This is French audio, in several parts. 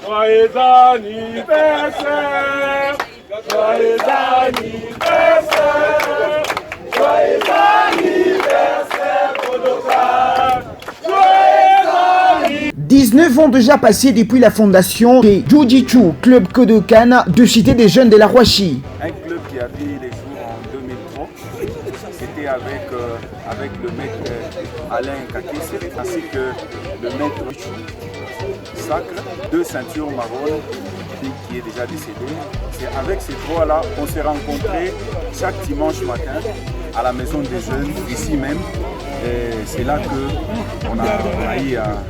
Joyeux anniversaire, joyeux anniversaire, joyeux anniversaire, Kodokan. 19 ans déjà passés depuis la fondation des Jiu-Jitsu Club Kodokan de Cité des Jeunes de la Roissy. Un club qui a vu les jours en 2003, c'était avec le maître Alain Kakis ainsi que le maître Sacre, 2 ceintures marron qui est déjà décédé. C'est avec ces trois-là qu'on s'est rencontrés chaque dimanche matin à la maison des jeunes, ici même. Et c'est là qu'on a eu à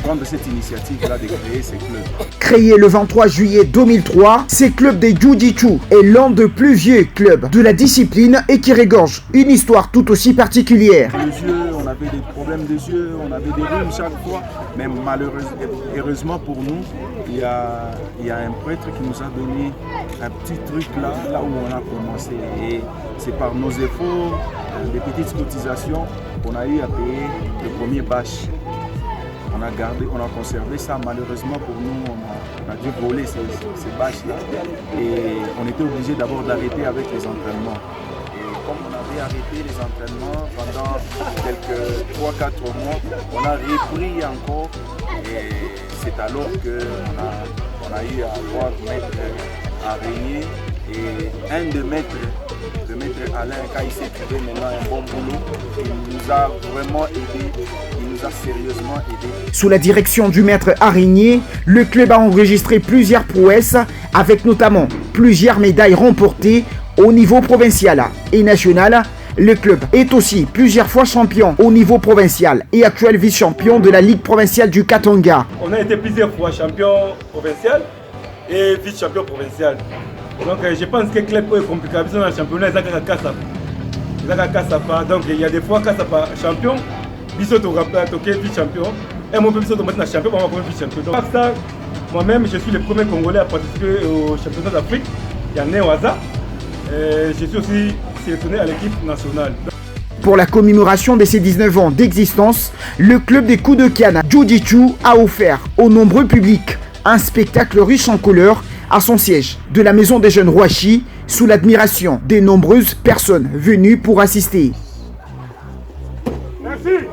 prendre cette initiative-là de créer ces clubs. Créé le 23 juillet 2003, ces clubs des Jiu-Jitsu est l'un des plus vieux clubs de la discipline et qui regorge une histoire tout aussi particulière. Les yeux, on avait des problèmes des yeux, on avait des rhumes chaque fois, mais heureusement pour nous, il y a un prêtre qui nous a donné un petit truc là où on a commencé. Et c'est par nos efforts, des petites cotisations, qu'on a eu à payer le premier bâche. On a conservé ça. Malheureusement pour nous, on a dû voler ces bâches-là. Et on était obligé d'abord d'arrêter avec les entraînements. Et comme on avait arrêté les entraînements pendant quelques 3-4 mois, on a repris encore. Et c'est alors qu'on a eu à voir maître Araignée et un de maître Alain, quand il s'est trouvé maintenant un bon boulot, il nous a vraiment aidé, il nous a sérieusement aidé. Sous la direction du maître Araignée, le club a enregistré plusieurs prouesses avec notamment plusieurs médailles remportées au niveau provincial et national. Le club est aussi plusieurs fois champion au niveau provincial et actuel vice-champion de la Ligue provinciale du Katanga. On a été plusieurs fois champion provincial et vice-champion provincial. Donc je pense que le club est compliqué. Dans le championnat, il y a Kassapa. Donc il y a des fois Kassapa champion, Bissoto vice-champion. Et moi, Bissoto maintenant champion, moi je suis vice-champion. Donc ça, moi-même, je suis le premier Congolais à participer au championnat d'Afrique. Il y a Néoaza. Je suis aussi sélectionné à l'équipe nationale. Pour la commémoration de ses 19 ans d'existence, le club des Kodokan Jiu-Jitsu a offert au nombreux public un spectacle riche en couleurs à son siège de la maison des jeunes Roissy, sous l'admiration des nombreuses personnes venues pour assister. Merci.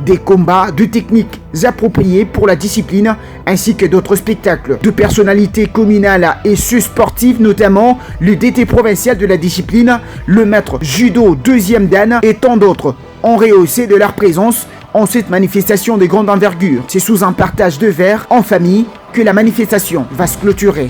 Des combats de techniques appropriées pour la discipline, ainsi que d'autres spectacles de personnalités communales et sportives, notamment le DT provincial de la discipline, le maître judo 2e dan et tant d'autres, ont rehaussé de leur présence en cette manifestation de grande envergure. C'est sous un partage de verre en famille que la manifestation va se clôturer.